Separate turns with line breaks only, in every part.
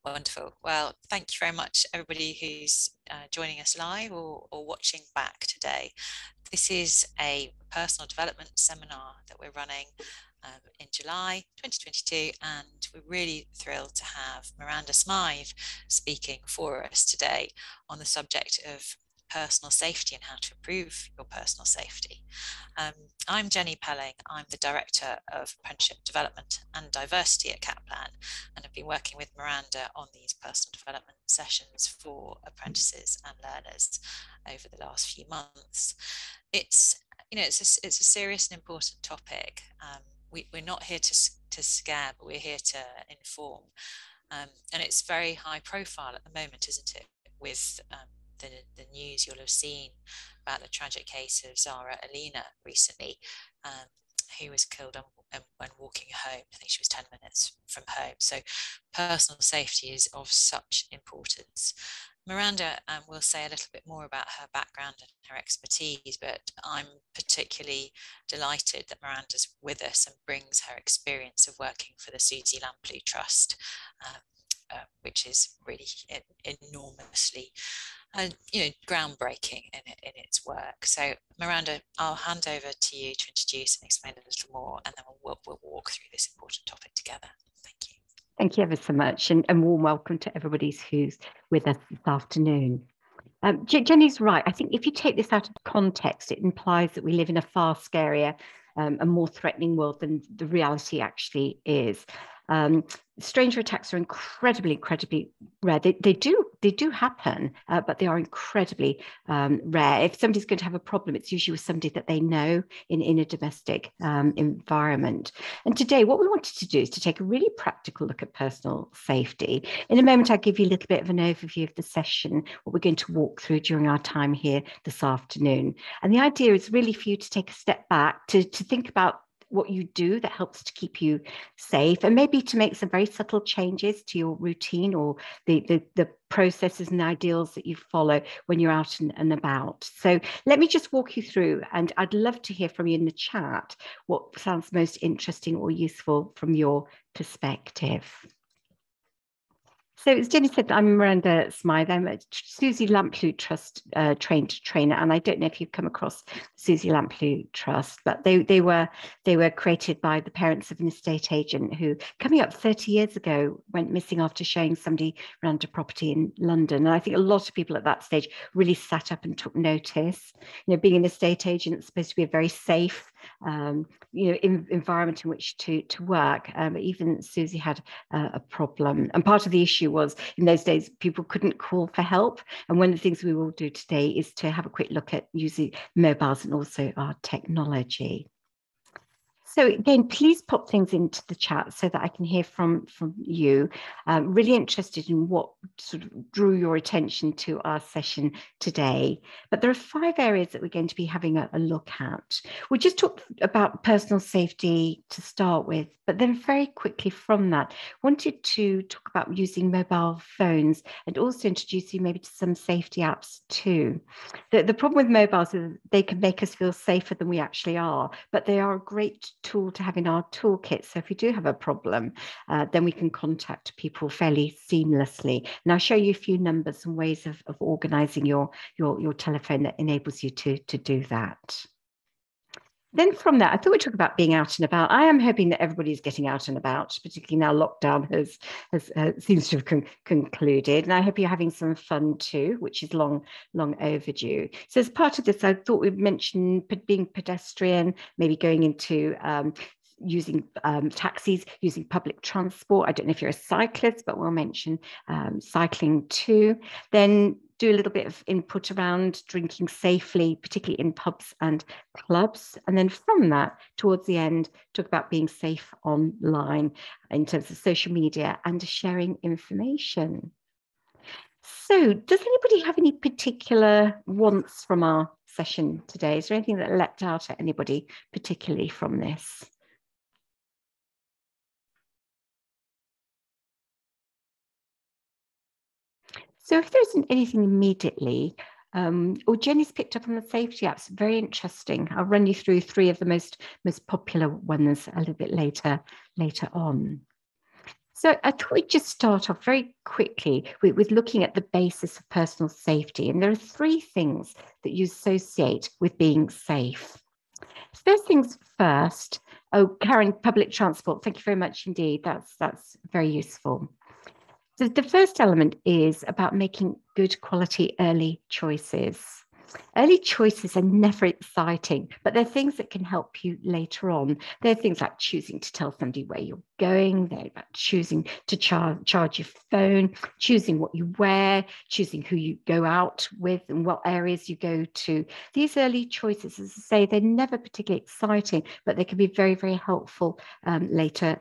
Wonderful. Well, thank you very much, everybody who's joining us live or watching back today. This is a personal development seminar that we're running in July 2022, and we're really thrilled to have Miranda Smythe speaking for us today on the subject of personal safety and how to improve your personal safety. I'm Jenny Pelling. I'm the Director of Apprenticeship Development and Diversity at Kaplan, and I've been working with Miranda on these personal development sessions for apprentices and learners over the last few months. It's a serious and important topic. We're not here to scare, but we're here to inform. And it's very high profile at the moment, isn't it, with the news you'll have seen about the tragic case of Zara Alina recently, who was killed when walking home. I think she was 10 minutes from home. So personal safety is of such importance. Miranda will say a little bit more about her background and her expertise, but I'm particularly delighted that Miranda's with us and brings her experience of working for the Susie Lamplugh Trust, which is really enormously groundbreaking in its work. So Miranda, I'll hand over to you to introduce and explain a little more, and then we'll walk through this important topic together. Thank you.
Thank you ever so much, and warm welcome to everybody who's with us this afternoon. Jenny's right. I think if you take this out of context, it implies that we live in a far scarier and more threatening world than the reality actually is. Stranger attacks are incredibly rare. They do happen, but they are incredibly rare. If somebody's going to have a problem, it's usually with somebody that they know in a domestic environment. And today, what we wanted to do is to take a really practical look at personal safety. In a moment, I'll give you a little bit of an overview of the session, what we're going to walk through during our time here this afternoon. And the idea is really for you to take a step back to think about what you do that helps to keep you safe, and maybe to make some very subtle changes to your routine or the processes and ideals that you follow when you're out and about. So let me just walk you through, and I'd love to hear from you in the chat what sounds most interesting or useful from your perspective. So as Jenny said, I'm Miranda Smythe. I'm a Susie Lamplugh Trust trained trainer, and I don't know if you've come across Susie Lamplugh Trust, but they were created by the parents of an estate agent who, coming up 30 years ago, went missing after showing somebody around a property in London. And I think a lot of people at that stage really sat up and took notice. Being an estate agent is supposed to be a very safe environment in which to work, but even Susie had a problem, and part of the issue was in those days people couldn't call for help. And one of the things we will do today is to have a quick look at using mobiles and also our technology. So again, please pop things into the chat so that I can hear from you. Really interested in what sort of drew your attention to our session today. But there are 5 areas that we're going to be having a look at. We just talked about personal safety to start with, but then very quickly from that, wanted to talk about using mobile phones and also introduce you maybe to some safety apps too. The problem with mobiles is they can make us feel safer than we actually are, but they are a great tool to have in our toolkit. So if you do have a problem, then we can contact people fairly seamlessly. And I'll show you a few numbers and ways of organizing your telephone that enables you to do that. Then from that, I thought we'd talk about being out and about. I am hoping that everybody's getting out and about, particularly now lockdown seems to have concluded. And I hope you're having some fun too, which is long overdue. So as part of this, I thought we'd mention being pedestrian, maybe going into using taxis, using public transport. I don't know if you're a cyclist, but we'll mention cycling too. Then do a little bit of input around drinking safely, particularly in pubs and clubs. And then from that, towards the end, talk about being safe online in terms of social media and sharing information. So does anybody have any particular wants from our session today? Is there anything that leapt out at anybody particularly from this? So if there isn't anything immediately, Jenny's picked up on the safety apps, very interesting. I'll run you through 3 of the most popular ones a little bit later on. So I thought we'd just start off very quickly with looking at the basis of personal safety. And there are three things that you associate with being safe. First things first. Oh, Karen, public transport. Thank you very much indeed. That's very useful. So the first element is about making good quality early choices. Early choices are never exciting, but they're things that can help you later on. They're things like choosing to tell somebody where you're going. They're about choosing to charge your phone, choosing what you wear, choosing who you go out with and what areas you go to. These early choices, as I say, they're never particularly exciting, but they can be very, very helpful later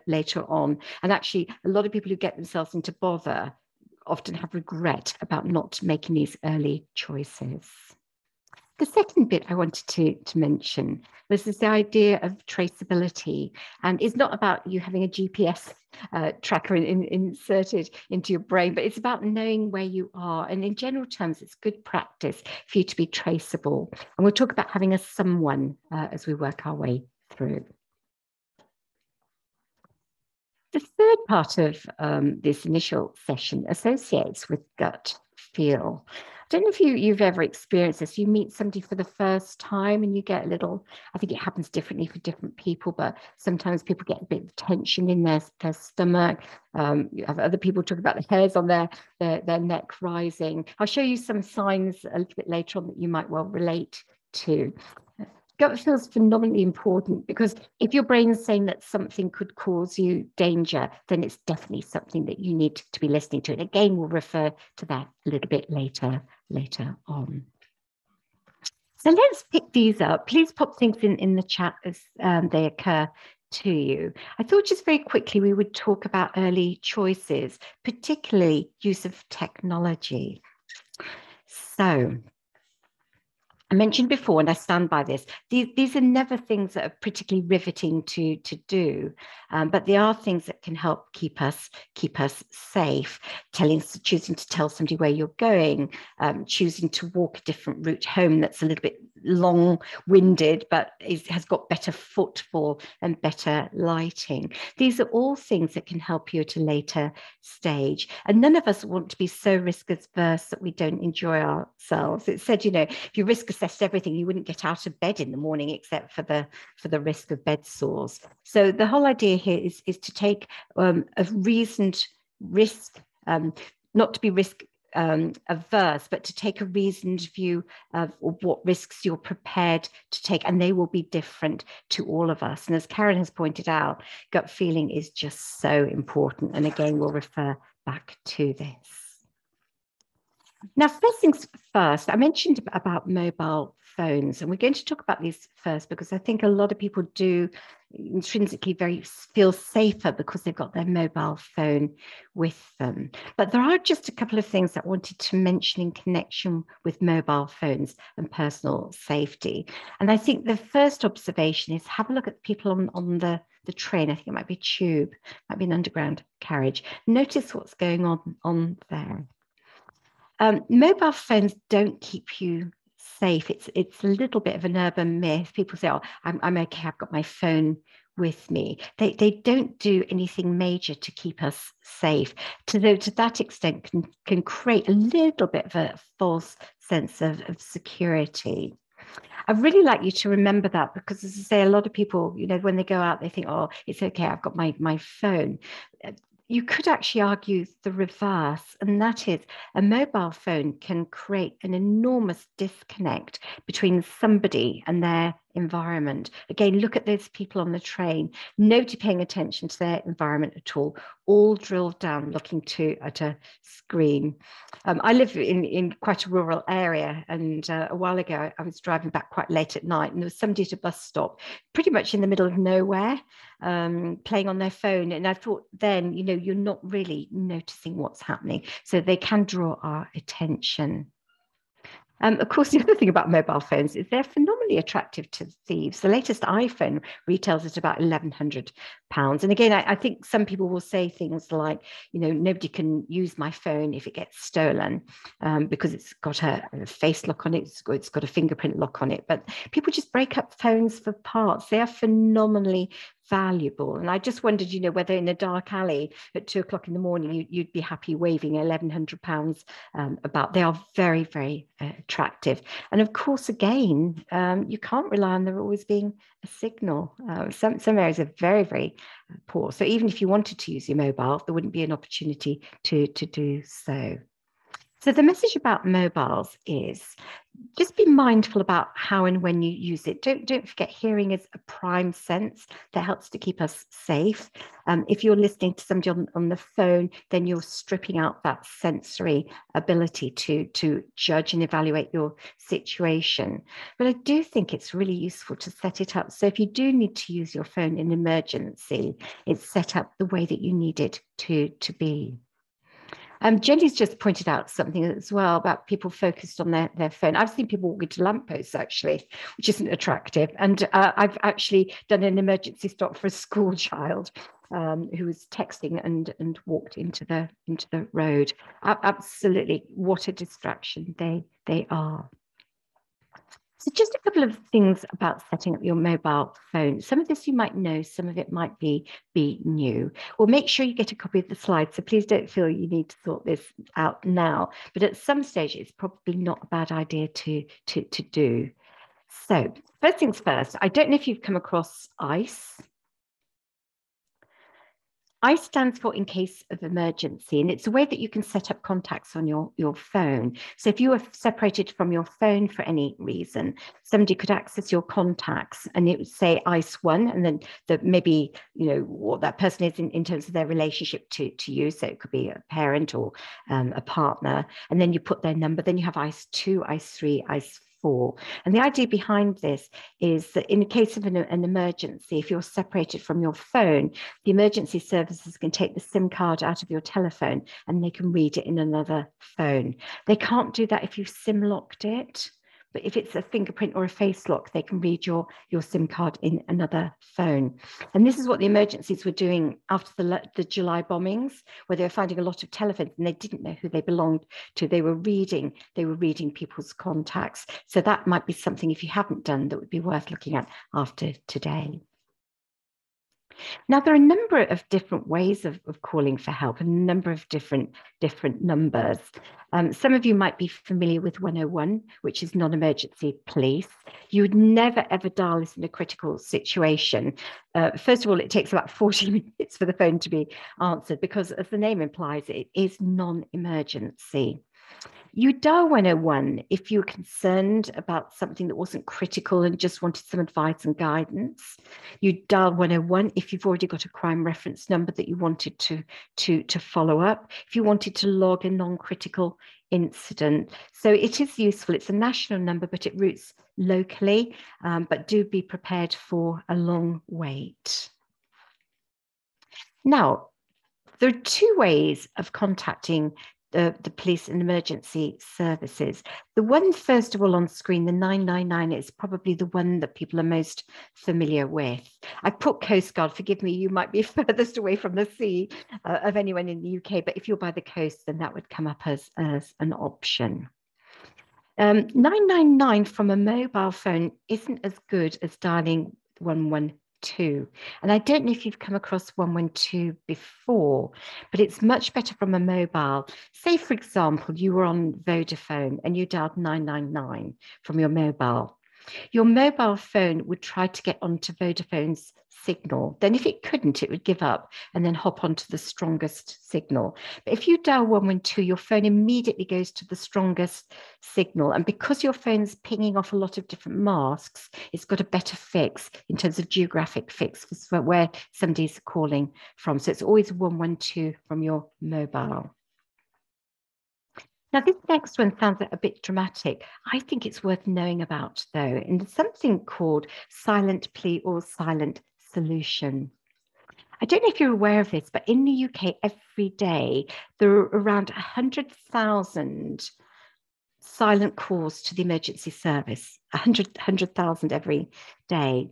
on. And actually, a lot of people who get themselves into bother often have regret about not making these early choices. The second bit I wanted to mention was this idea of traceability, and it's not about you having a GPS tracker inserted into your brain, but it's about knowing where you are. And in general terms, it's good practice for you to be traceable. And we'll talk about having a someone as we work our way through. The third part of this initial session associates with gut feel. I don't know if you've ever experienced this. You meet somebody for the first time and you get a little, I think it happens differently for different people, but sometimes people get a bit of tension in their stomach. You have other people talk about the hairs on their neck rising. I'll show you some signs a little bit later on that you might well relate to. Gut feel is phenomenally important because if your brain is saying that something could cause you danger, then it's definitely something that you need to be listening to. And again, we'll refer to that a little bit later on. So let's pick these up. Please pop things in the chat as they occur to you. I thought just very quickly we would talk about early choices, particularly use of technology. So I mentioned before, and I stand by this, these are never things that are particularly riveting to do, but they are things that can help keep us safe. Choosing to tell somebody where you're going, choosing to walk a different route home that's a little bit long-winded, but has got better footfall and better lighting. These are all things that can help you at a later stage. And none of us want to be so risk averse that we don't enjoy ourselves. It said, if you risk assessed everything, you wouldn't get out of bed in the morning except for the risk of bed sores. So the whole idea here is to take a reasoned risk, not to be risk averse, but to take a reasoned view of what risks you're prepared to take, and they will be different to all of us. And as Karen has pointed out, gut feeling is just so important. And again, we'll refer back to this. Now, first things first, I mentioned about mobile phones, and we're going to talk about these first because I think a lot of people do intrinsically feel safer because they've got their mobile phone with them. But there are just a couple of things that I wanted to mention in connection with mobile phones and personal safety. And I think the first observation is have a look at people on the train. I think it might be a tube, might be an underground carriage. Notice what's going on there. Mobile phones don't keep you safe. It's a little bit of an urban myth. People say, "Oh, I'm okay. I've got my phone with me." They don't do anything major to keep us safe. To that extent, can create a little bit of a false sense of security. I'd really like you to remember that because, as I say, a lot of people, when they go out, they think, "Oh, it's okay. I've got my phone." You could actually argue the reverse, and that is a mobile phone can create an enormous disconnect between somebody and their environment. Again, look at those people on the train, nobody paying attention to their environment at all drilled down looking at a screen. I live in quite a rural area, and a while ago I was driving back quite late at night, and there was somebody at a bus stop pretty much in the middle of nowhere, playing on their phone. And I thought then, you're not really noticing what's happening. So they can draw our attention. Of course, the other thing about mobile phones is they're phenomenally attractive to thieves. The latest iPhone retails at about £1,100. And again, I think some people will say things like, nobody can use my phone if it gets stolen because it's got a face lock on it, it's got a fingerprint lock on it. But people just break up phones for parts. They are phenomenally valuable. And I just wondered, whether in a dark alley at 2 o'clock in the morning, you'd be happy waving £1,100 about. They are very, very attractive. And of course, again, you can't rely on there always being a signal. Some areas are very, very poor. So even if you wanted to use your mobile, there wouldn't be an opportunity to do so. So the message about mobiles is just be mindful about how and when you use it. Don't forget, hearing is a prime sense that helps to keep us safe. If you're listening to somebody on the phone, then you're stripping out that sensory ability to judge and evaluate your situation. But I do think it's really useful to set it up. So if you do need to use your phone in emergency, it's set up the way that you need it to be. Jenny's just pointed out something as well about people focused on their phone. I've seen people walk into lampposts, actually, which isn't attractive. And I've actually done an emergency stop for a school child who was texting and walked into the road. Absolutely, what a distraction they are. So just a couple of things about setting up your mobile phone. Some of this you might know, some of it might be new. Well, make sure you get a copy of the slides. So please don't feel you need to sort this out now. But at some stage, it's probably not a bad idea to do. So first things first, I don't know if you've come across ICE. ICE stands for in case of emergency, and it's a way that you can set up contacts on your phone. So if you are separated from your phone for any reason, somebody could access your contacts and it would say ICE 1, and then maybe, what that person is in terms of their relationship to you. So it could be a parent or a partner, and then you put their number, then you have ICE 2, ICE 3, ICE 4. And the idea behind this is that in the case of an emergency, if you're separated from your phone, the emergency services can take the SIM card out of your telephone and they can read it in another phone. They can't do that if you've SIM locked it. But if it's a fingerprint or a face lock, they can read your SIM card in another phone. And this is what the emergencies were doing after the July bombings, where they were finding a lot of telephones and they didn't know who they belonged to. They were reading people's contacts. So that might be something, if you haven't done, that would be worth looking at after today. Now, there are a number of different ways of calling for help and a number of different numbers. Some of you might be familiar with 101, which is non-emergency police. You would never, ever dial this in a critical situation. First of all, it takes about 40 minutes for the phone to be answered because, as the name implies, it is non-emergency. You dial 101 if you're concerned about something that wasn't critical and just wanted some advice and guidance. You dial 101 if you've already got a crime reference number that you wanted to follow up, if you wanted to log a non-critical incident. So it is useful. It's a national number, but it routes locally, but do be prepared for a long wait. Now, there are two ways of contacting the police and emergency services. The one, first of all, on screen, the 999, is probably the one that people are most familiar with. I put Coast Guard, forgive me, you might be furthest away from the sea of anyone in the UK, but if you're by the coast, then that would come up as an option. 999 from a mobile phone isn't as good as dialing 112. And I don't know if you've come across 112 before, but it's much better from a mobile. Say, for example, you were on Vodafone and you dialed 999 from your mobile. Your mobile phone would try to get onto Vodafone's signal. Then if it couldn't, it would give up and then hop onto the strongest signal. But if you dial 112, your phone immediately goes to the strongest signal. And because your phone's pinging off a lot of different masks, it's got a better fix in terms of geographic fix for where somebody's calling from. So it's always 112 from your mobile. Now, this next one sounds a bit dramatic. I think it's worth knowing about, though, in something called silent plea or silent solution. I don't know if you're aware of this, but in the UK, every day, there are around 100,000 silent calls to the emergency service, 100,000 every day.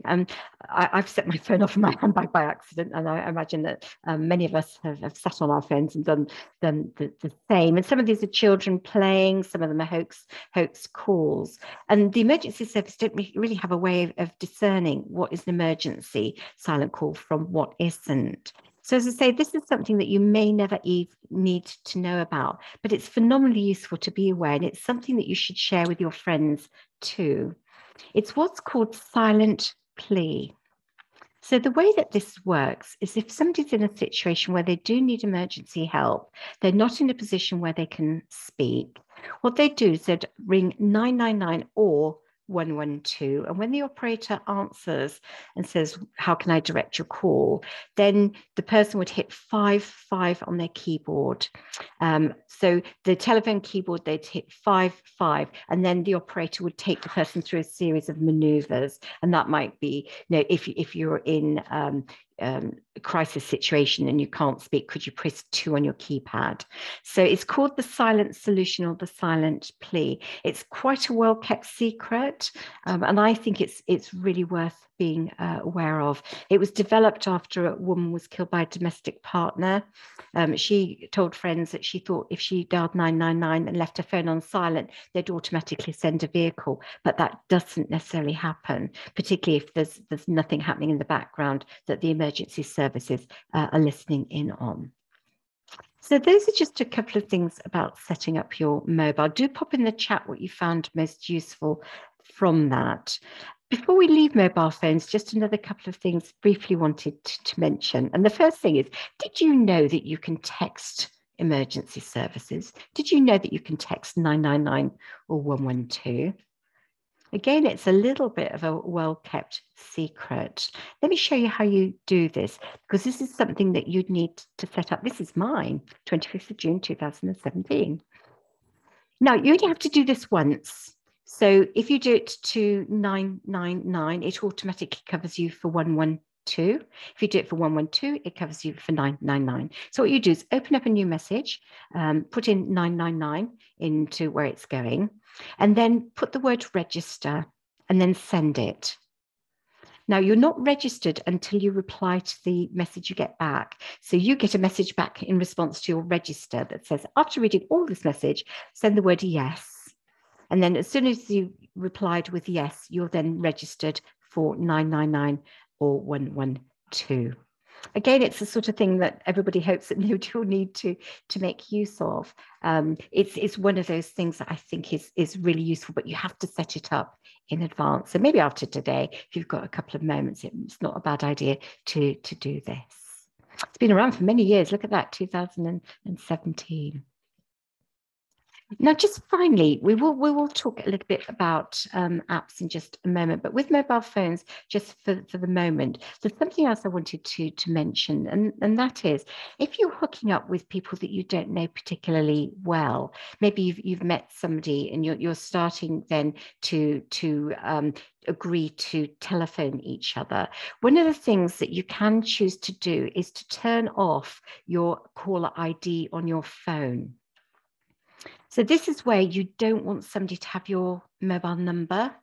I've set my phone off in my handbag by accident, and I imagine that many of us have sat on our phones and done the same. And some of these are children playing, some of them are hoax calls. And the emergency service don't really have a way of discerning what is an emergency silent call from what isn't. So as I say, this is something that you may never need to know about, but it's phenomenally useful to be aware, and it's something that you should share with your friends too. It's what's called silent plea. So the way that this works is if somebody's in a situation where they do need emergency help, they're not in a position where they can speak, what they do is they'd ring 999 or 112. And when the operator answers and says, how can I direct your call? Then the person would hit 55 on their keyboard. So the telephone keyboard, they'd hit 55, and then the operator would take the person through a series of maneuvers. And that might be, if you're in a crisis situation and you can't speak, could you press 2 on your keypad? So it's called the silent solution or the silent plea. It's quite a well-kept secret, and I think it's really worth being aware of. It was developed after a woman was killed by a domestic partner. She told friends that she thought if she dialed 999 and left her phone on silent, they'd automatically send a vehicle, but that doesn't necessarily happen, particularly if there's nothing happening in the background that the emergency services are listening in on. So those are just a couple of things about setting up your mobile. Do pop in the chat what you found most useful from that. Before we leave mobile phones, just another couple of things briefly wanted to mention. And the first thing is, did you know that you can text emergency services? Did you know that you can text 999 or 112? Again, it's a little bit of a well-kept secret. Let me show you how you do this, because this is something that you'd need to set up. This is mine, 25th of June, 2017. Now, you only have to do this once. So if you do it to 999, it automatically covers you for 112. If you do it for 112, it covers you for 999. So what you do is open up a new message, put in 999 into where it's going, and then put the word register and then send it. Now, you're not registered until you reply to the message you get back. So you get a message back in response to your register that says, after reading all this message, send the word yes. And then as soon as you replied with yes, you're then registered for 999 or 112. Again, it's the sort of thing that everybody hopes that nobody will need to make use of. It's one of those things that I think is really useful, but you have to set it up in advance. So maybe after today, if you've got a couple of moments, it's not a bad idea to do this. It's been around for many years. Look at that, 2017. Now, just finally, we will talk a little bit about apps in just a moment, but with mobile phones, just for the moment, there's something else I wanted to mention, and that is, if you're hooking up with people that you don't know particularly well, maybe you've met somebody and you're starting then to agree to telephone each other. One of the things that you can choose to do is to turn off your caller ID on your phone. So this is where you don't want somebody to have your mobile number.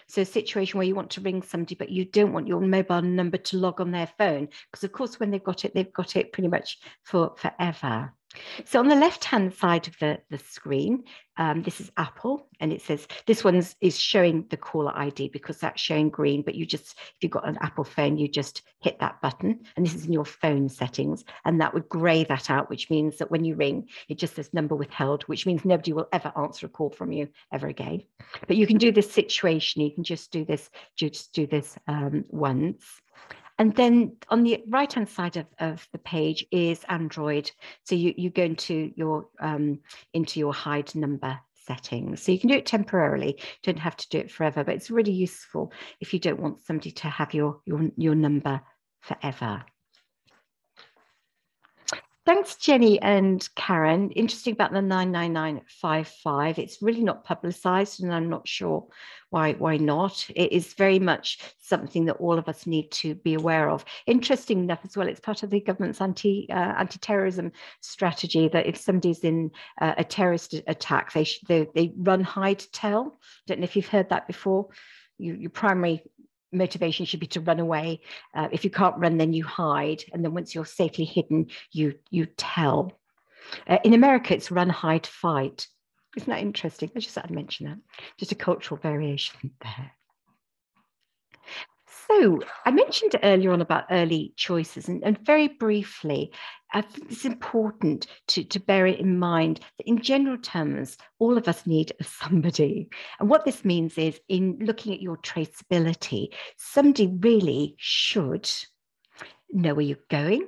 So a situation where you want to ring somebody, but you don't want your mobile number to log on their phone, because of course, when they've got it pretty much forever. So on the left-hand side of the screen, this is Apple, and it says this one is showing the caller ID because that's showing green, but if you've got an Apple phone, you just hit that button, and this is in your phone settings, and that would grey that out, which means that when you ring, it just says number withheld, which means nobody will ever answer a call from you ever again. But you can do this situation, you can just do this once. And then on the right-hand side of the page is Android. So you go into your hide number settings. So you can do it temporarily, don't have to do it forever, but it's really useful if you don't want somebody to have your number forever. Thanks, Jenny and Karen. Interesting about the 99955. It's really not publicised, and I'm not sure why not. It is very much something that all of us need to be aware of. Interesting enough as well, it's part of the government's anti-terrorism strategy that if somebody's in a terrorist attack, they run, hide, tell. Don't know if you've heard that before. Your primary motivation should be to run away. If you can't run, then you hide, and then once you're safely hidden, you tell. In America, it's run, hide, fight. Isn't that interesting? I just had to mention that. Just a cultural variation there. So I mentioned earlier on about early choices, and very briefly, I think it's important to bear it in mind that in general terms, all of us need a somebody. And what this means is, in looking at your traceability, somebody really should know where you're going,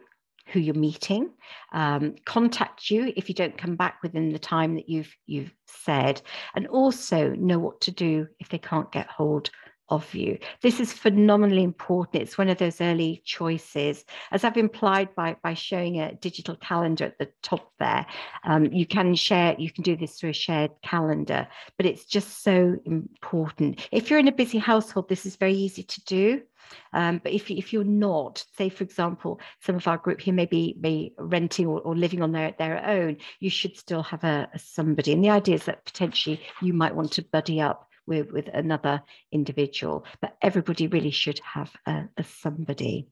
who you're meeting, contact you if you don't come back within the time that you've said, and also know what to do if they can't get hold of you. This is phenomenally important. It's one of those early choices. As I've implied by showing a digital calendar at the top there, you can do this through a shared calendar, but it's just so important. If you're in a busy household, this is very easy to do. But if you're not, say, for example, some of our group here may be renting or living on their own, you should still have a somebody. And the idea is that potentially you might want to buddy up with another individual, but everybody really should have a somebody.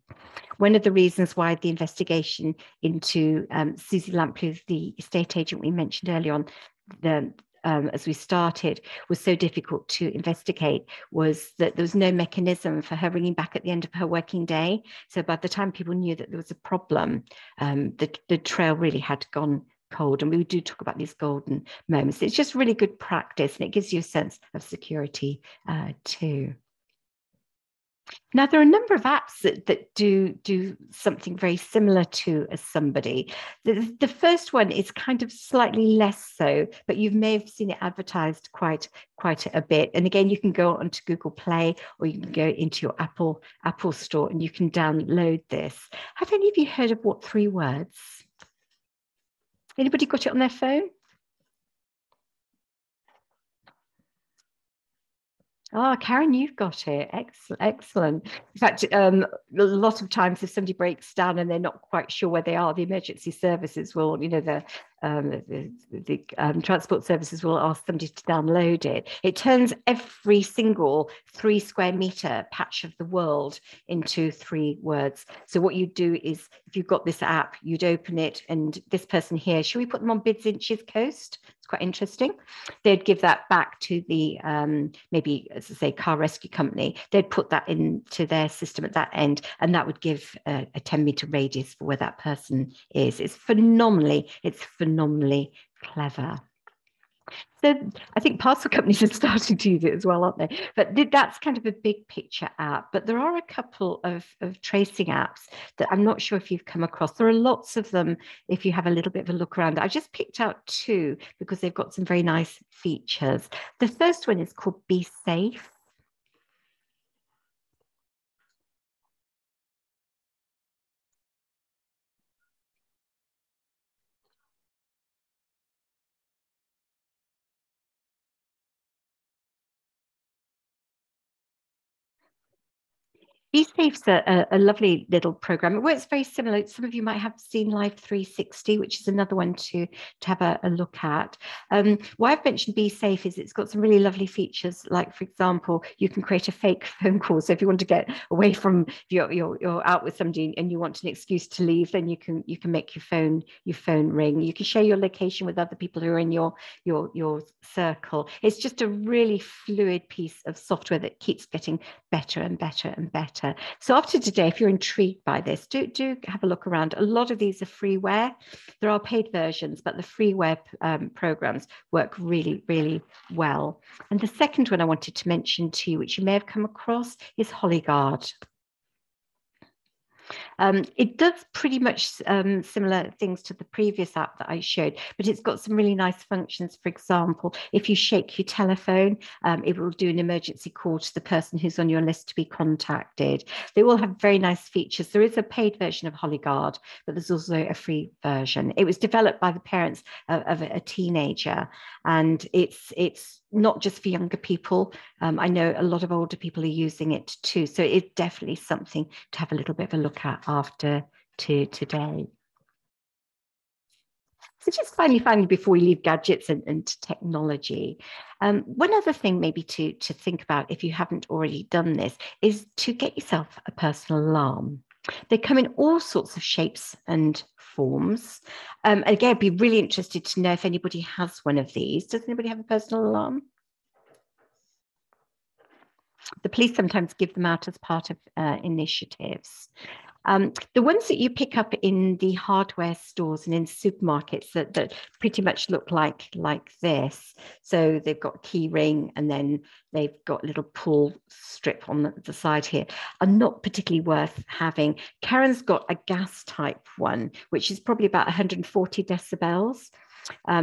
One of the reasons why the investigation into Susie Lampley, the estate agent we mentioned earlier on, as we started, was so difficult to investigate, was that there was no mechanism for her ringing back at the end of her working day. So by the time people knew that there was a problem, the trail really had gone cold. And we do talk about these golden moments. It's just really good practice, and it gives you a sense of security too. Now, there are a number of apps that do something very similar to a somebody. The first one is kind of slightly less so, but you may have seen it advertised quite a bit. And again, you can go onto Google Play, or you can go into your Apple Store, and you can download this. Have any of you heard of What 3 Words? Anybody got it on their phone? Oh, Karen, you've got it. Excellent. In fact, a lot of times if somebody breaks down and they're not quite sure where they are, the emergency services will, the transport services will ask somebody to download it. It turns every single 3 square meter patch of the world into 3 words. So what you do is, if you've got this app, you'd open it, and this person here, should we put them on Bids Inches Coast? It's quite interesting. They'd give that back to the maybe, as I say, car rescue company. They'd put that into their system at that end, and that would give a 10-meter radius for where that person is. It's phenomenally clever. So I think parcel companies are starting to use it as well, aren't they? But that's kind of a big picture app. But there are a couple of tracing apps that I'm not sure if you've come across. There are lots of them if you have a little bit of a look around. I just picked out 2 because they've got some very nice features. The first one is called Be Safe. Be Safe's a lovely little program. It works very similar. Some of you might have seen Live 360, which is another one to have a look at. Why I've mentioned Be Safe is it's got some really lovely features. Like, for example, you can create a fake phone call. So if you want to get away from, you're out with somebody and you want an excuse to leave, then you can make your phone ring. You can share your location with other people who are in your circle. It's just a really fluid piece of software that keeps getting better and better and better. So after today, if you're intrigued by this, do have a look around. A lot of these are freeware. There are paid versions, but the freeware programs work really, really well. And the second one I wanted to mention to you, which you may have come across, is HollyGuard. It does pretty much similar things to the previous app that I showed, but it's got some really nice functions. For example, if you shake your telephone, it will do an emergency call to the person who's on your list to be contacted. They all have very nice features. There is a paid version of HollyGuard, but there's also a free version. It was developed by the parents of a teenager, and it's not just for younger people. I know a lot of older people are using it too. So it's definitely something to have a little bit of a look at after today. So just finally, before we leave gadgets and technology, one other thing maybe to think about if you haven't already done this is to get yourself a personal alarm. They come in all sorts of shapes and forms. Again, I'd be really interested to know if anybody has one of these. Does anybody have a personal alarm? The police sometimes give them out as part of initiatives. The ones that you pick up in the hardware stores and in supermarkets that pretty much look like this. So they've got key ring and then they've got a little pull strip on the side here, are not particularly worth having. Karen's got a gas type one, which is probably about 140 decibels.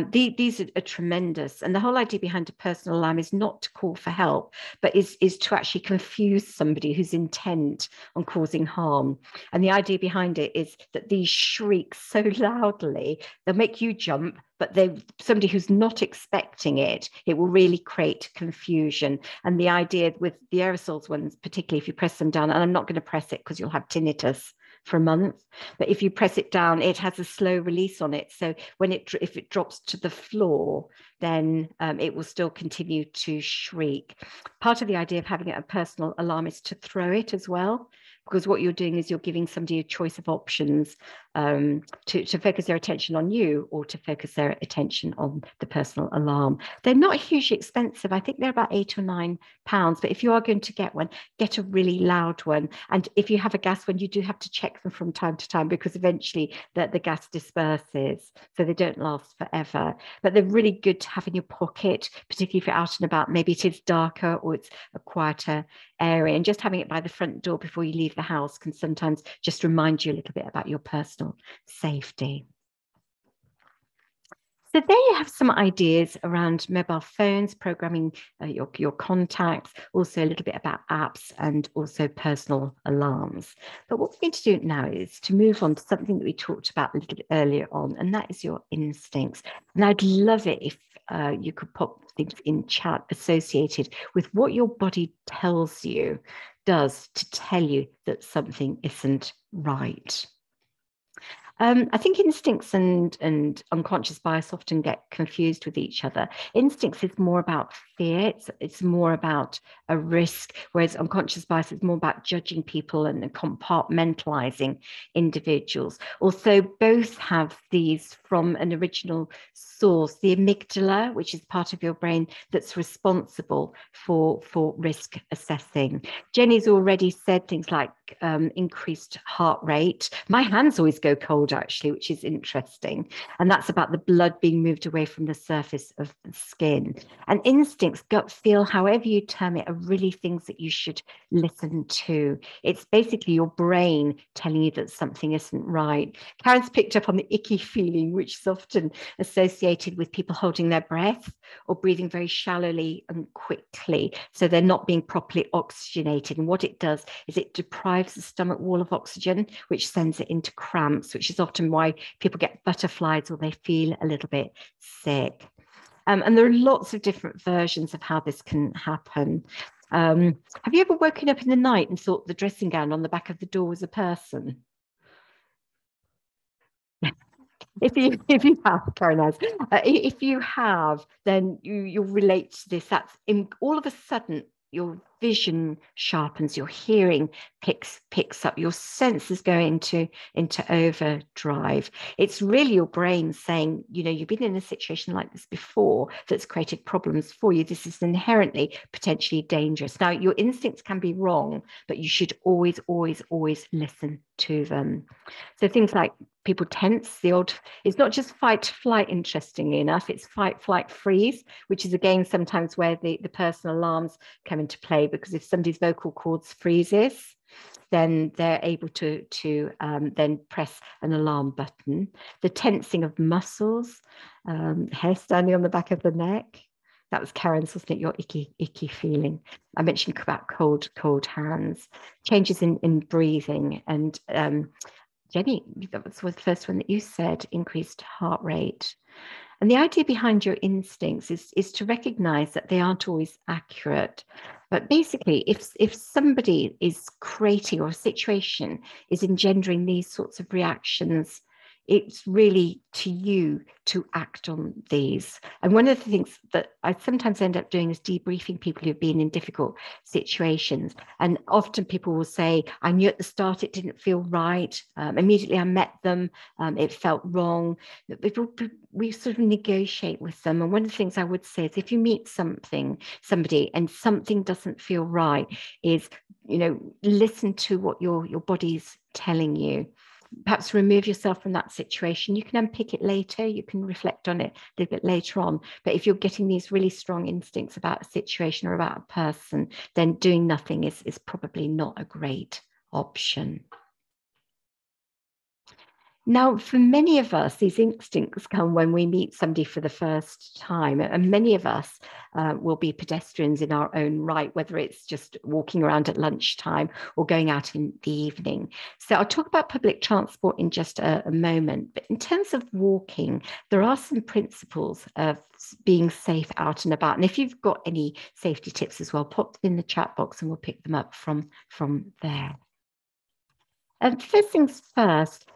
These are tremendous. And the whole idea behind a personal alarm is not to call for help, but is to actually confuse somebody who's intent on causing harm. And the idea behind it is that these shriek so loudly, they'll make you jump, but somebody who's not expecting it, it will really create confusion. And the idea with the aerosols ones, particularly if you press them down, and I'm not going to press it because you'll have tinnitus for a month, but if you press it down, it has a slow release on it. So if it drops to the floor, then it will still continue to shriek. Part of the idea of having a personal alarm is to throw it as well, because what you're doing is you're giving somebody a choice of options to focus their attention on you or to focus their attention on the personal alarm. They're not hugely expensive. I think they're about £8 or £9, but if you are going to get one, get a really loud one. And if you have a gas one, you do have to check them from time to time because eventually the gas disperses, so they don't last forever. But they're really good to have in your pocket, particularly if you're out and about. Maybe it is darker or it's a quieter area, and just having it by the front door before you leave the house can sometimes just remind you a little bit about your personal safety. So there you have some ideas around mobile phones, programming your contacts, also a little bit about apps and also personal alarms. But what we're going to do now is to move on to something that we talked about a little bit earlier on, and that is your instincts. And I'd love it if you could pop things in chat associated with what your body does to tell you that something isn't right. I think instincts and unconscious bias often get confused with each other. Instincts is more about fear. It's more about a risk, whereas unconscious bias is more about judging people and compartmentalizing individuals. Also, both have these from an original source, the amygdala, which is part of your brain that's responsible for risk assessing. Jenny's already said things like increased heart rate. My hands always go cold, actually, which is interesting. And that's about the blood being moved away from the surface of the skin. And instincts, gut feel, however you term it, are really things that you should listen to. It's basically your brain telling you that something isn't right. Karen's picked up on the icky feeling, which is often associated with people holding their breath or breathing very shallowly and quickly. So they're not being properly oxygenated. And what it does is it deprives the stomach wall of oxygen, which sends it into cramps, which is often why people get butterflies or they feel a little bit sick. And there are lots of different versions of how this can happen. Have you ever woken up in the night and thought the dressing gown on the back of the door was a person? If you have, Karen has, if you have, then you'll relate to this. That's all of a sudden your vision sharpens, your hearing picks up, your senses go into overdrive. It's really your brain saying, you know, you've been in a situation like this before that's created problems for you. This is inherently potentially dangerous. Now, your instincts can be wrong, but you should always listen to them. So things like people tense, it's not just fight flight, interestingly enough, it's fight flight freeze, which is again sometimes where the personal alarms come into play, because if somebody's vocal cords freezes, then they're able to then press an alarm button. The tensing of muscles, hair standing on the back of the neck. That was Karen's, wasn't it? Your icky feeling. I mentioned about cold hands, changes in breathing, and Jenny, that was the first one that you said, increased heart rate. And the idea behind your instincts is to recognize that they aren't always accurate. But basically, if somebody is creating, or a situation is engendering these sorts of reactions, it's really to you to act on these. And one of the things that I sometimes end up doing is debriefing people who've been in difficult situations. And often people will say, I knew at the start it didn't feel right. Immediately I met them, it felt wrong. We sort of negotiate with them. And one of the things I would say is, if you meet somebody and something doesn't feel right, is, listen to what your body's telling you. Perhaps remove yourself from that situation. You can unpick it later. You can reflect on it a little bit later on. But if you're getting these really strong instincts about a situation or about a person, then doing nothing is probably not a great option. Now, for many of us, these instincts come when we meet somebody for the first time, and many of us will be pedestrians in our own right, whether it's just walking around at lunchtime or going out in the evening. So I'll talk about public transport in just a moment, but in terms of walking, there are some principles of being safe out and about. And if you've got any safety tips as well, pop them in the chat box and we'll pick them up from there. And first things first,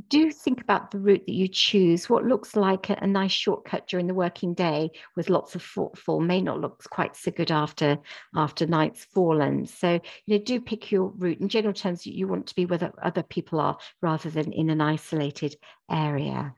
do think about the route that you choose. What looks like a nice shortcut during the working day with lots of footfall may not look quite so good after night's fallen. So, do pick your route. In general terms, you want to be where other people are rather than in an isolated area.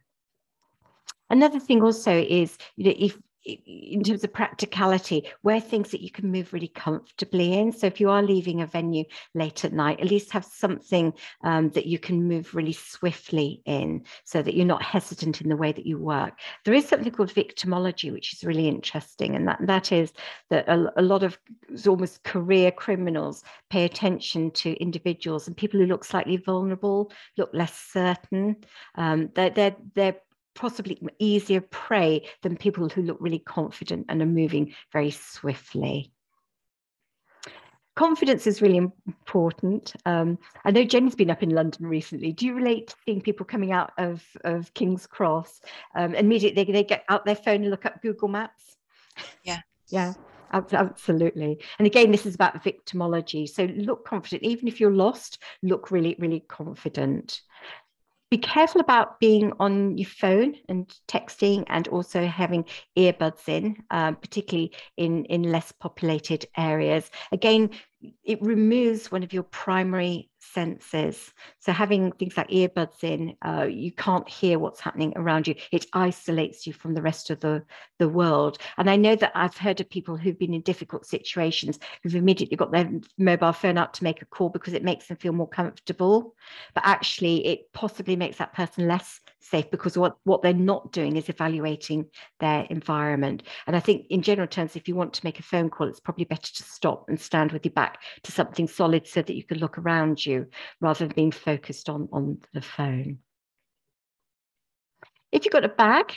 Another thing also is, if in terms of practicality, wear things that you can move really comfortably in. So if you are leaving a venue late at night, at least have something that you can move really swiftly in, so that you're not hesitant in the way that you work. There is something called victimology, which is really interesting, and that is that a lot of almost career criminals pay attention to individuals and people who look slightly vulnerable, look less certain. They're possibly easier prey than people who look really confident and are moving very swiftly. Confidence is really important. I know Jen's been up in London recently. Do you relate to seeing people coming out of King's Cross? Immediately they get out their phone and look up Google Maps?
Yeah.
Yeah. Absolutely. And again, this is about victimology. So look confident. Even if you're lost, look really, really confident. Be careful about being on your phone and texting, and also having earbuds in, particularly in less populated areas. Again, it removes one of your primary senses. So having things like earbuds in, you can't hear what's happening around you. It isolates you from the rest of the world. And I know that I've heard of people who've been in difficult situations who've immediately got their mobile phone out to make a call because it makes them feel more comfortable. But actually, it possibly makes that person less safe, because what they're not doing is evaluating their environment. And I think in general terms, if you want to make a phone call, it's probably better to stop and stand with your back to something solid so that you can look around you rather than being focused on the phone. If you've got a bag,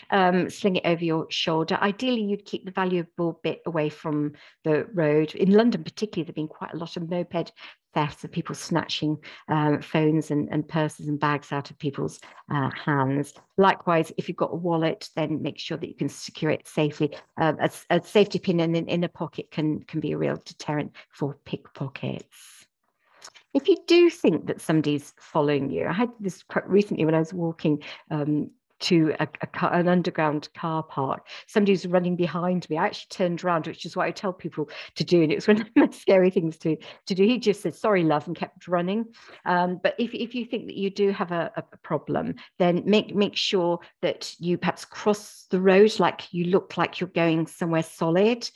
sling it over your shoulder. Ideally, you'd keep the valuable bit away from the road. In London particularly, there have been quite a lot of moped thefts of people snatching phones and purses and bags out of people's hands. Likewise, if you've got a wallet, then make sure that you can secure it safely. A safety pin in a pocket can be a real deterrent for pickpockets. If you do think that somebody's following you, I had this quite recently when I was walking to an underground car park. Somebody was running behind me. I actually turned around, which is what I tell people to do, and it was one of the scary things to do. He just said, "Sorry, love," and kept running. But if you think that you do have a problem, then make sure that you perhaps cross the road like you look like you're going somewhere solid.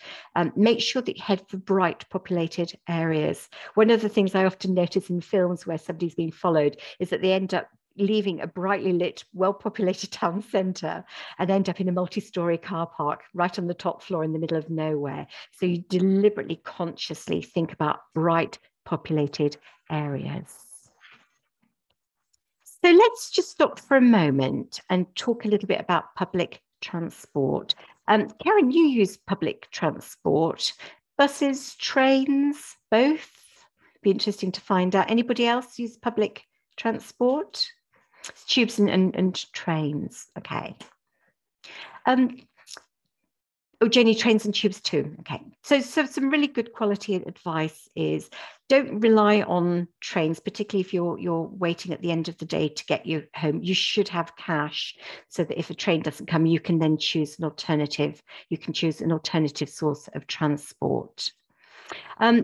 Make sure that you head for bright populated areas. One of the things I often notice in films where somebody's being followed is that they end up leaving a brightly lit, well-populated town centre and end up in a multi-storey car park right on the top floor in the middle of nowhere. So you deliberately, consciously think about bright, populated areas. So let's just stop for a moment and talk a little bit about public transport. Karen, you use public transport, buses, trains, both? Be interesting to find out. Anybody else use public transport? Tubes and trains, okay. Oh, Jenny, trains and tubes too. Okay, so some really good quality advice is don't rely on trains, particularly if you're waiting at the end of the day to get you home. You should have cash so that if a train doesn't come, you can then choose an alternative. You can choose an alternative source of transport. Oh,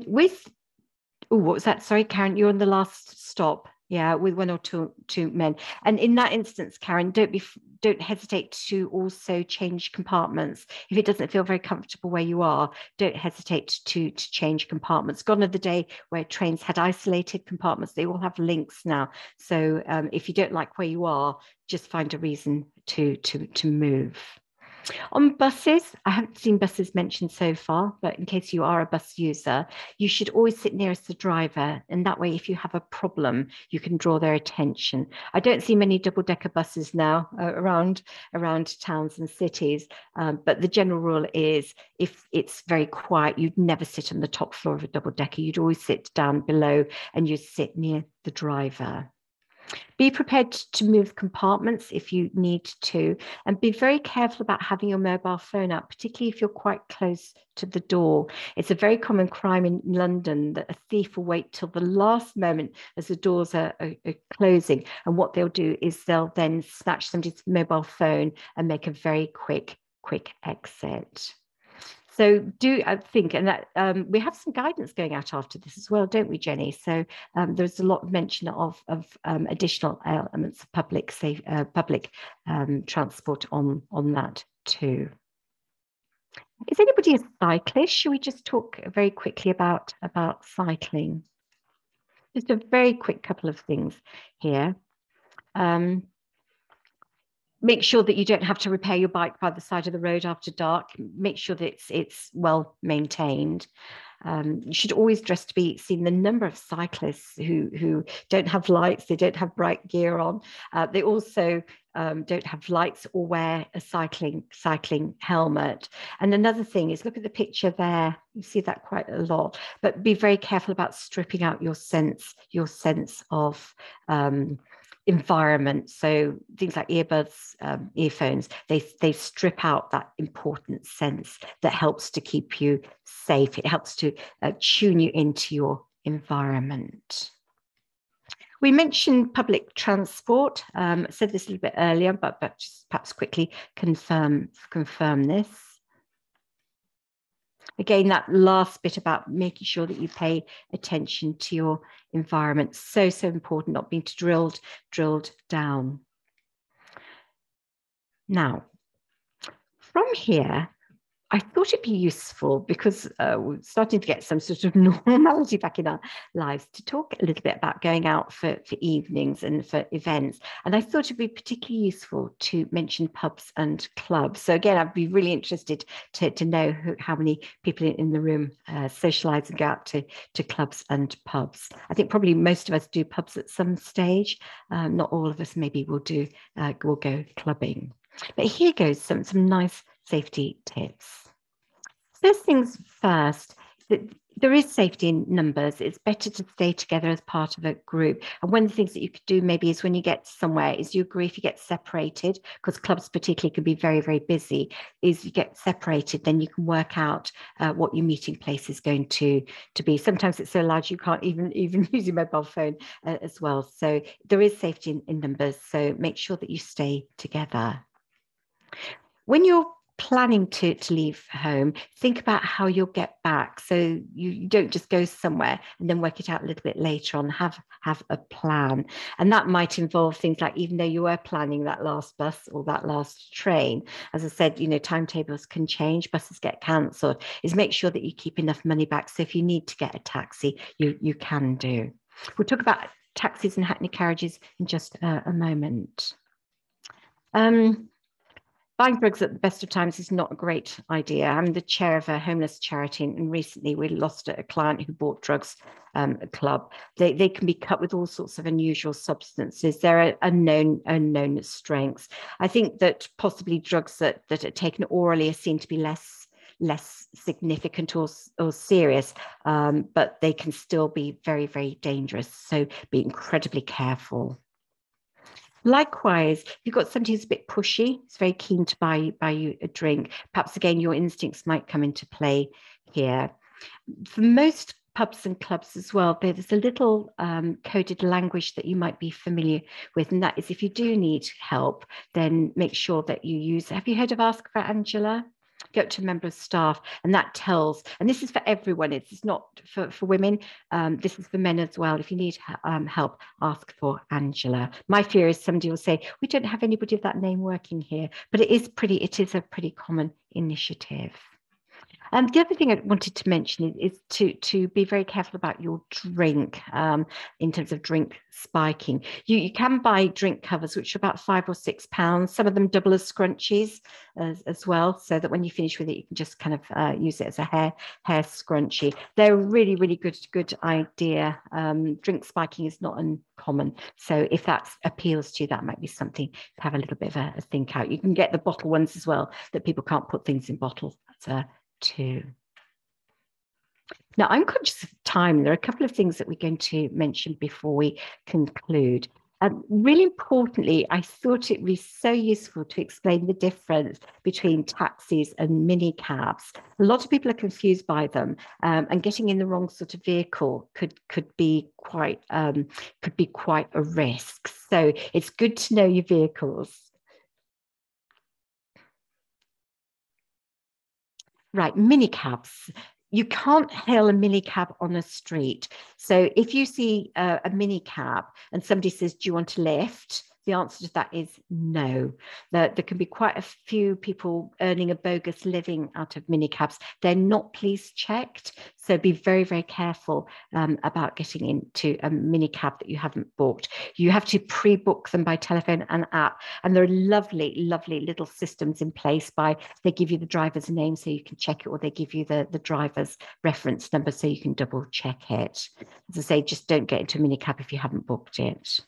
what was that? Sorry, Karen, you're on the last stop. Yeah, with one or two men. And in that instance, Karen, don't hesitate to also change compartments. If it doesn't feel very comfortable where you are, don't hesitate to change compartments. Gone are the day where trains had isolated compartments. They all have links now. So if you don't like where you are, just find a reason to move. On buses, I haven't seen buses mentioned so far, but in case you are a bus user, you should always sit nearest the driver. And that way, if you have a problem, you can draw their attention. I don't see many double-decker buses now around towns and cities, but the general rule is if it's very quiet, you'd never sit on the top floor of a double-decker. You'd always sit down below and you'd sit near the driver. Be prepared to move compartments if you need to, and be very careful about having your mobile phone out, particularly if you're quite close to the door. It's a very common crime in London that a thief will wait till the last moment as the doors are closing. And what they'll do is they'll then snatch somebody's mobile phone and make a very quick exit. So do I think, and that we have some guidance going out after this as well, don't we, Jenny? So there's a lot of mention of additional elements of public transport on that too. Is anybody a cyclist? Should we just talk very quickly about cycling? Just a very quick couple of things here. Make sure that you don't have to repair your bike by the side of the road after dark. Make sure that it's well maintained. You should always dress to be seen. The number of cyclists who don't have lights, they don't have bright gear on. They also don't have lights or wear a cycling helmet. And another thing is, look at the picture there. You see that quite a lot, but be very careful about stripping out your sense of environment. So things like earbuds, earphones, they strip out that important sense that helps to keep you safe. It helps to tune you into your environment. We mentioned public transport. I said this a little bit earlier, but just perhaps quickly confirm this. Again, that last bit about making sure that you pay attention to your environment. So important, not being drilled down. Now, from here, I thought it'd be useful, because we're starting to get some sort of normality back in our lives, to talk a little bit about going out for evenings and for events. And I thought it'd be particularly useful to mention pubs and clubs. So again, I'd be really interested to know how many people in the room socialise and go out to clubs and pubs. I think probably most of us do pubs at some stage. Not all of us maybe will go clubbing. But here goes some nice safety tips. First things first, there is safety in numbers. It's better to stay together as part of a group. And one of the things that you could do maybe is, when you get somewhere, is you agree if you get separated, because clubs particularly can be very, very busy, is you get separated, then you can work out what your meeting place is going to be. Sometimes it's so large you can't even use your mobile phone as well. So there is safety in numbers. So make sure that you stay together. When you're planning to leave home, think about how you'll get back. So you don't just go somewhere and then work it out a little bit later on. Have a plan. And that might involve things like, even though you were planning that last bus or that last train, as I said, timetables can change, buses get cancelled, is make sure that you keep enough money back. So if you need to get a taxi, you can do. We'll talk about taxis and hackney carriages in just a moment. Buying drugs at the best of times is not a great idea. I'm the chair of a homeless charity, and recently we lost a client who bought drugs at a club. They can be cut with all sorts of unusual substances. There are unknown strengths. I think that possibly drugs that are taken orally are seen to be less significant or serious, but they can still be very, very dangerous. So be incredibly careful. Likewise, if you've got somebody who's a bit pushy, is very keen to buy you a drink, perhaps again, your instincts might come into play here. For most pubs and clubs as well, there's a little coded language that you might be familiar with, and that is if you do need help, then make sure that you use, have you heard of Ask for Angela? Go to a member of staff, and that tells, and this is for everyone, it's not for women, this is for men as well. If you need help, ask for Angela. My fear is somebody will say, we don't have anybody of that name working here, but it is a pretty common initiative. And the other thing I wanted to mention is to be very careful about your drink in terms of drink spiking. You can buy drink covers, which are about £5 or £6. Some of them double as scrunchies as well, so that when you finish with it, you can just kind of use it as a hair scrunchie. They're a really, really good idea. Drink spiking is not uncommon. So if that appeals to you, that might be something to have a little bit of a think out. You can get the bottle ones as well, that people can't put things in bottles. That's too. Now, I'm conscious of time. There are a couple of things that we're going to mention before we conclude. Really importantly, I thought it would be so useful to explain the difference between taxis and mini cabs. A lot of people are confused by them, and getting in the wrong sort of vehicle could be quite a risk. So it's good to know your vehicles. Right, mini cabs. You can't hail a mini cab on a street. So if you see a mini cab and somebody says, do you want a lift? The answer to that is no. There can be quite a few people earning a bogus living out of mini cabs. They're not police checked. So be very, very careful about getting into a mini cab that you haven't booked. You have to pre-book them by telephone and app. And there are lovely, lovely little systems in place they give you the driver's name so you can check it, or they give you the driver's reference number so you can double check it. As I say, just don't get into a mini cab if you haven't booked it.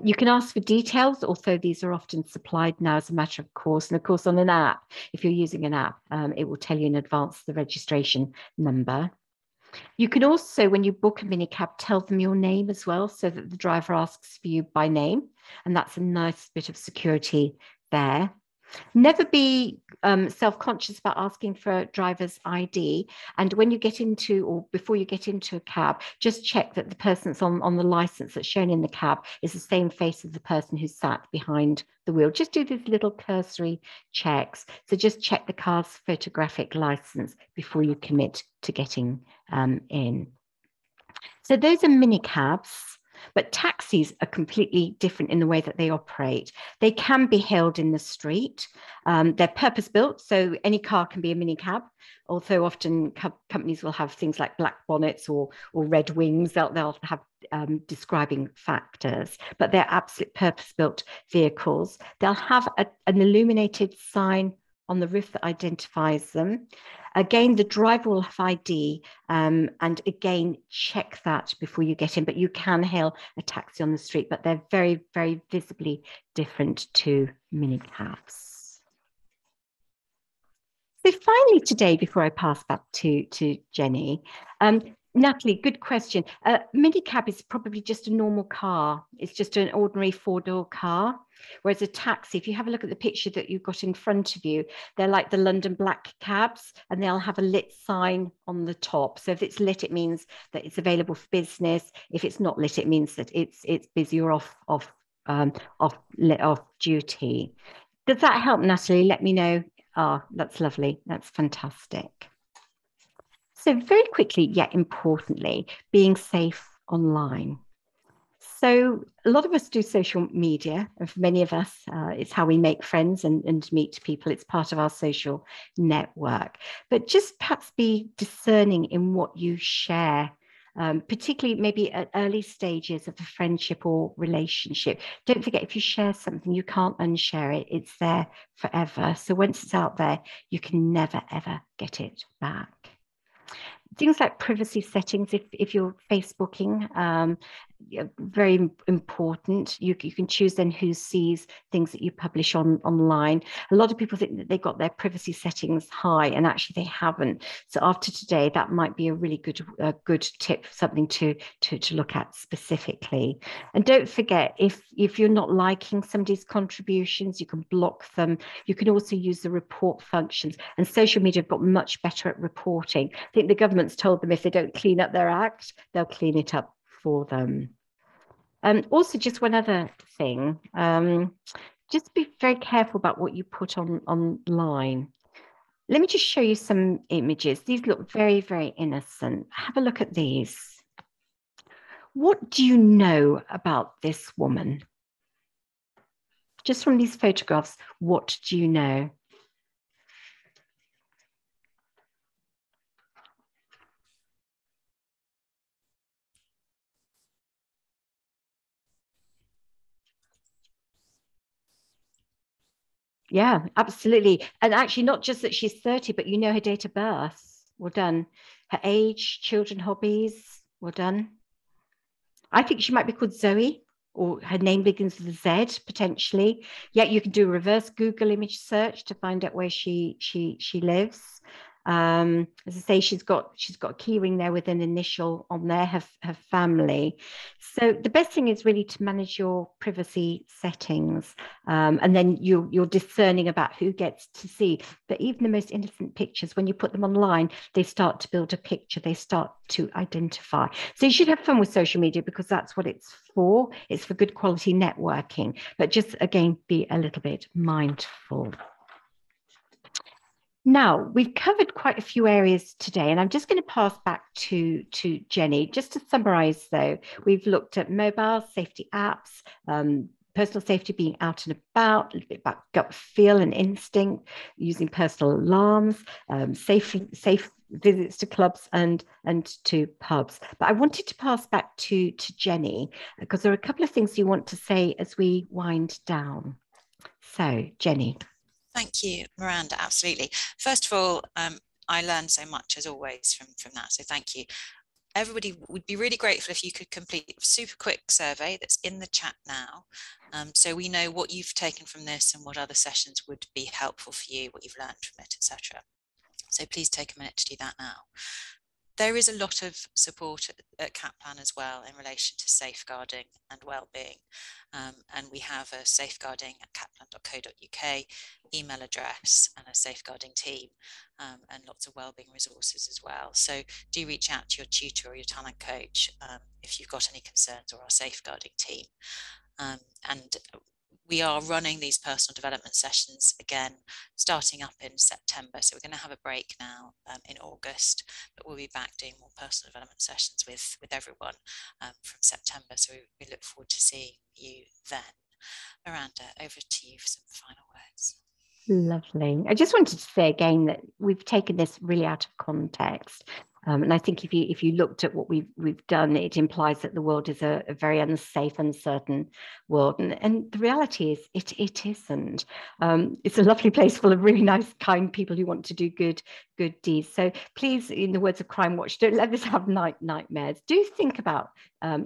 You can ask for details, although these are often supplied now as a matter of course. And of course, on an app, if you're using an app, it will tell you in advance the registration number. You can also, when you book a mini cab, tell them your name as well, so that the driver asks for you by name. And that's a nice bit of security there. Never be self-conscious about asking for a driver's ID. And when you get into, or before you get into a cab, just check that the person that's on the license that's shown in the cab is the same face as the person who sat behind the wheel. Just do these little cursory checks. So just check the car's photographic license before you commit to getting in. So those are mini cabs. But taxis are completely different in the way that they operate. They can be hailed in the street. They're purpose-built, so any car can be a mini cab, although often companies will have things like black bonnets or red wings. They'll have describing factors, but they're absolute purpose-built vehicles. They'll have an illuminated sign on the roof that identifies them. Again, the driver will have ID, and again, check that before you get in, but you can hail a taxi on the street, but they're very, very visibly different to mini cabs. So finally today, before I pass back to Jenny, Natalie, good question. Mini cab is probably just a normal car. It's just an ordinary four-door car. Whereas a taxi, if you have a look at the picture that you've got in front of you, they're like the London black cabs, and they'll have a lit sign on the top. So if it's lit, it means that it's available for business. If it's not lit, it means that it's busy or off duty. Does that help, Natalie? Let me know. Oh, that's lovely. That's fantastic. So very quickly, yet importantly, being safe online. So a lot of us do social media, and for many of us, it's how we make friends and meet people. It's part of our social network. But just perhaps be discerning in what you share particularly maybe at early stages of a friendship or relationship. Don't forget, if you share something, you can't unshare it. It's there forever. So once it's out there, you can never, ever get it back. Things like privacy settings, if you're Facebooking, very important. You can choose then who sees things that you publish online. A lot of people think that they got their privacy settings high, and actually they haven't. So after today, that might be a really good tip, something to look at specifically. And don't forget, if you're not liking somebody's contributions, you can block them. You can also use the report functions, and social media have got much better at reporting. I think the government's told them if they don't clean up their act, they'll clean it up for them. Also, just one other thing, just be very careful about what you put online. Let me just show you some images. These look very, very innocent. Have a look at these. What do you know about this woman? Just from these photographs, what do you know? Yeah, absolutely. And actually, not just that she's 30, but you know her date of birth. Well done. Her age, children, hobbies. Well done. I think she might be called Zoe, or her name begins with a Z potentially. Yeah, you can do a reverse Google image search to find out where she lives. As I say, she's got a key ring there with an initial on there, her family. So the best thing is really to manage your privacy settings, and then you're discerning about who gets to see. But even the most innocent pictures, when you put them online, they start to build a picture. They start to identify. So you should have fun with social media, because that's what it's for. It's for good quality networking. But just again, be a little bit mindful. Now, we've covered quite a few areas today, and I'm just going to pass back to Jenny. Just to summarize, though, we've looked at mobile safety apps, personal safety, being out and about, a little bit about gut feel and instinct, using personal alarms, safe visits to clubs and to pubs. But I wanted to pass back to Jenny, because there are a couple of things you want to say as we wind down. So, Jenny.
Thank you, Miranda. Absolutely. First of all, I learned so much as always from that. So thank you. Everybody would be really grateful if you could complete a super quick survey that's in the chat now. So we know what you've taken from this and what other sessions would be helpful for you, what you've learned from it, etc. So please take a minute to do that now. There is a lot of support at Kaplan as well in relation to safeguarding and well-being. And we have a safeguarding@kaplan.co.uk email address and a safeguarding team, and lots of well-being resources as well. So do reach out to your tutor or your talent coach if you've got any concerns, or our safeguarding team. And we are running these personal development sessions again, starting up in September. So we're going to have a break now in August, but we'll be back doing more personal development sessions with everyone from September. So we look forward to seeing you then. Miranda, over to you for some final words.
Lovely. I just wanted to say again that we've taken this really out of context. And I think if you looked at what we've done, it implies that the world is a very unsafe, uncertain world. And the reality is it isn't. It's a lovely place full of really nice, kind people who want to do good deeds. So please, in the words of Crime Watch, don't let this have nightmares. Do think about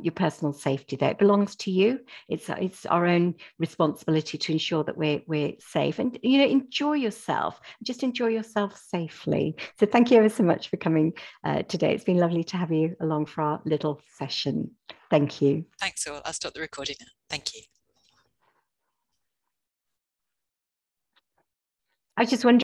your personal safety there. It belongs to you. It's our own responsibility to ensure that we're safe. And, enjoy yourself. Just enjoy yourself safely. So thank you ever so much for coming today. It's been lovely to have you along for our little session. Thank you.
Thanks all. I'll stop the recording now. Thank you.
I just wonder